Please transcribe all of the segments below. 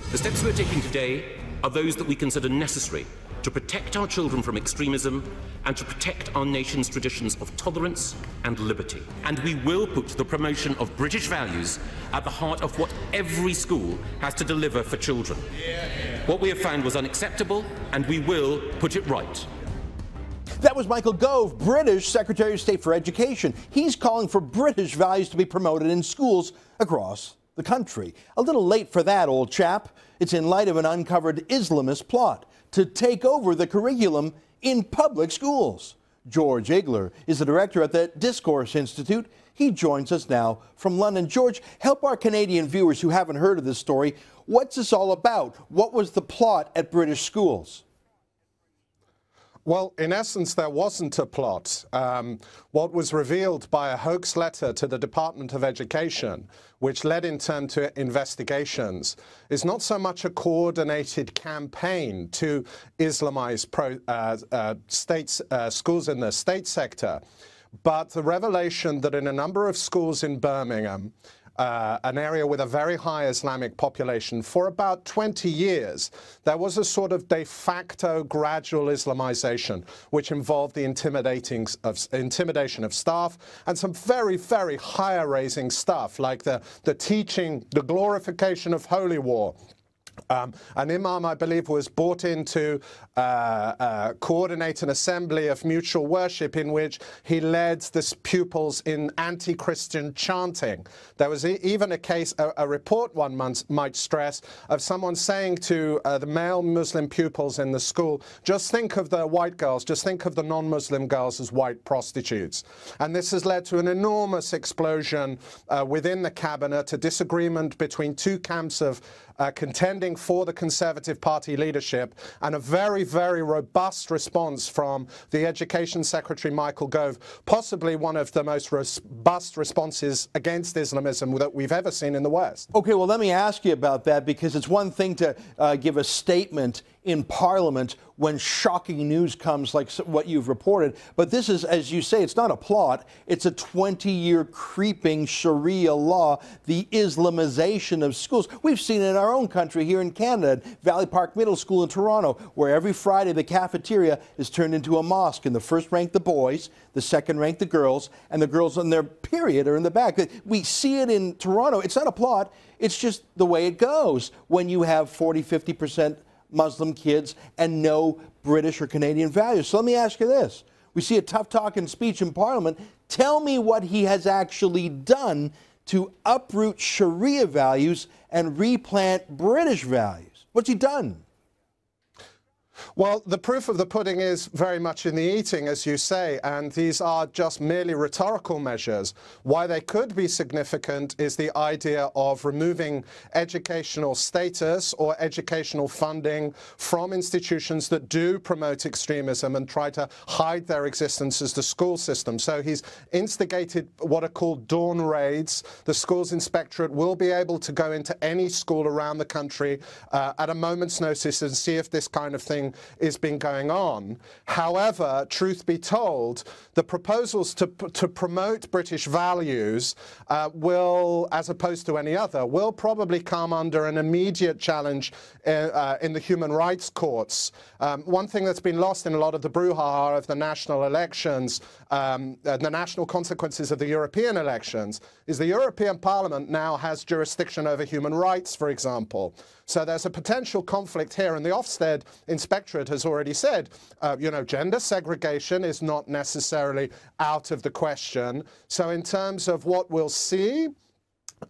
The steps we're taking today are those that we consider necessary to protect our children from extremism and to protect our nation's traditions of tolerance and liberty. And we will put the promotion of British values at the heart of what every school has to deliver for children. What we have found was unacceptable, and we will put it right. That was Michael Gove, British Secretary of State for Education. He's calling for British values to be promoted in schools across the country. A little late for that, old chap. It's in light of an uncovered Islamist plot to take over the curriculum in public schools. George Igler is the director at the Discourse Institute. He joins us now from London. George, help our Canadian viewers who haven't heard of this story. What's this all about? What was the plot at British schools? Well, in essence, there wasn't a plot. What was revealed by a hoax letter to the Department of Education, which led in turn to investigations, is not so much a coordinated campaign to Islamize schools in the state sector, but the revelation that in a number of schools in Birmingham, an area with a very high Islamic population, for about 20 years, there was a sort of de facto gradual Islamization, which involved the intimidation of staff and some very, very higher-raising stuff, like the teaching, the glorification of holy war. An imam, I believe, was brought in to coordinate an assembly of mutual worship in which he led the pupils in anti-Christian chanting. There was even a case, a report one might stress, of someone saying to the male Muslim pupils in the school, just think of the white girls, just think of the non-Muslim girls as white prostitutes. And this has led to an enormous explosion within the cabinet, a disagreement between two camps of contending for the Conservative Party leadership, and a very, very robust response from the Education Secretary, Michael Gove, possibly one of the most robust responses against Islamism that we've ever seen in the West. Okay, well, let me ask you about that, because it's one thing to give a statement in Parliament when shocking news comes like what you've reported. But this is, as you say, it's not a plot. It's a 20-year creeping Sharia law, the Islamization of schools. We've seen it in our own country here in Canada, at Valley Park Middle School in Toronto, where every Friday the cafeteria is turned into a mosque. And the first rank the boys, the second rank the girls, and the girls on their period are in the back. We see it in Toronto. It's not a plot. It's just the way it goes when you have 40–50% Muslim kids and no British or Canadian values. So let me ask you this. We see a tough talking speech in Parliament. Tell me what he has actually done to uproot Sharia values and replant British values. What's he done? Well, the proof of the pudding is very much in the eating, as you say, and these are just merely rhetorical measures. Why they could be significant is the idea of removing educational status or educational funding from institutions that do promote extremism and try to hide their existence as the school system. So he's instigated what are called dawn raids. The schools inspectorate will be able to go into any school around the country at a moment's notice and see if this kind of thing is been going on. However, truth be told, the proposals to promote British values will, as opposed to any other, will probably come under an immediate challenge in the human rights courts. One thing that's been lost in a lot of the brouhaha of the national elections, the national consequences of the European elections, is the European Parliament now has jurisdiction over human rights, for example. So there's a potential conflict here, and the Ofsted Inspectorate has already said, you know, gender segregation is not necessarily out of the question. So in terms of what we'll see,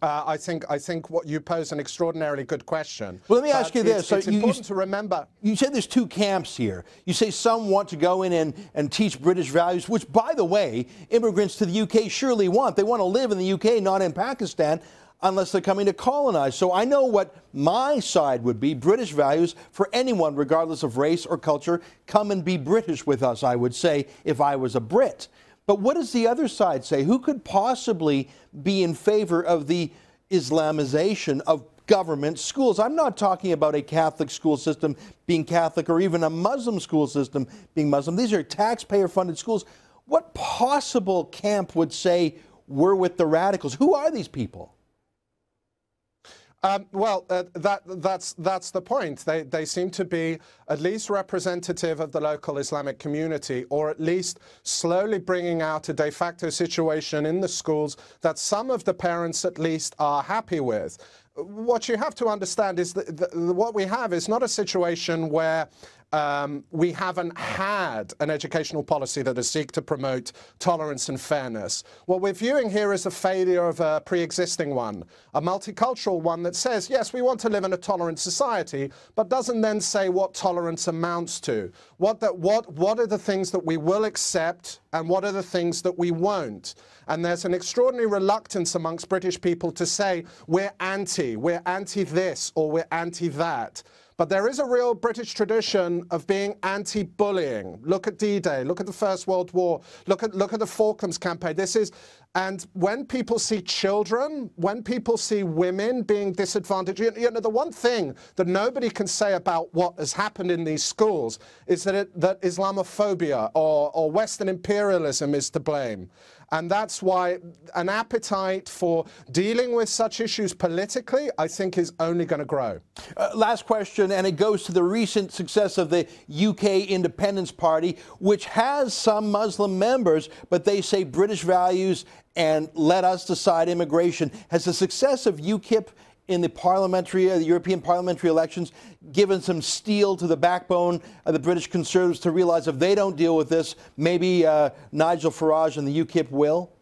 I think what you pose an extraordinarily good question. Well, let me ask you this. It's important to remember. You said there's two camps here. You say some want to go in and teach British values, which, by the way, immigrants to the UK surely want. They want to live in the UK, not in Pakistan, unless they're coming to colonize. So I know what my side would be, British values for anyone, regardless of race or culture. Come and be British with us, I would say, if I was a Brit. But what does the other side say? Who could possibly be in favor of the Islamization of government schools? I'm not talking about a Catholic school system being Catholic or even a Muslim school system being Muslim. These are taxpayer-funded schools. What possible camp would say we're with the radicals? Who are these people? That's the point. They seem to be at least representative of the local Islamic community, or at least slowly bringing out a de facto situation in the schools that some of the parents at least are happy with. What you have to understand is that what we have is not a situation where we haven't had an educational policy that has sought to promote tolerance and fairness. What we're viewing here is a failure of a pre-existing one, a multicultural one that says, yes, we want to live in a tolerant society, but doesn't then say what tolerance amounts to. What are the things that we will accept and what are the things that we won't? And there's an extraordinary reluctance amongst British people to say, we're anti this or we're anti that. But there is a real British tradition of being anti-bullying. Look at D-Day, look at the First World War, look at the Falklands campaign. And when people see children, when people see women being disadvantaged, you know, the one thing that nobody can say about what has happened in these schools is that Islamophobia or Western imperialism is to blame. And that's why an appetite for dealing with such issues politically, I think, is only going to grow. Last question, and it goes to the recent success of the UK Independence Party, which has some Muslim members, but they say British values and let us decide immigration. Has the success of UKIP in the European parliamentary elections given some steel to the backbone of the British Conservatives to realize if they don't deal with this, maybe Nigel Farage and the UKIP will?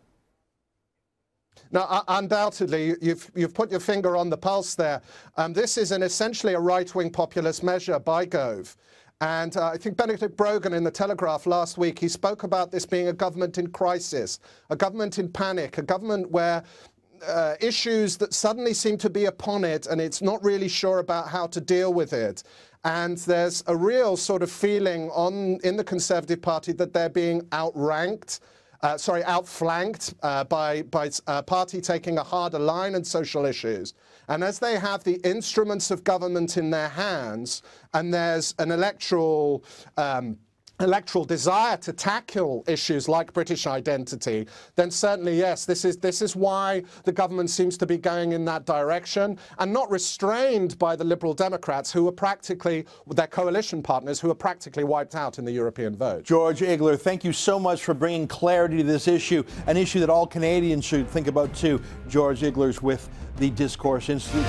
Now, undoubtedly, you've put your finger on the pulse there. This is essentially a right-wing populist measure by Gove. And I think Benedict Brogan in The Telegraph last week, he spoke about this being a government in crisis, a government in panic, a government where issues that suddenly seem to be upon it and it's not really sure about how to deal with it. And there's a real sort of feeling in the Conservative Party that they're being outflanked by a party taking a harder line on social issues. And as they have the instruments of government in their hands, and there's an electoral desire to tackle issues like British identity, then certainly, yes, this is why the government seems to be going in that direction and not restrained by the Liberal Democrats, who are practically, their coalition partners, who are practically wiped out in the European vote. George Igler, thank you so much for bringing clarity to this issue, an issue that all Canadians should think about too. George Igler's with the Discourse Institute.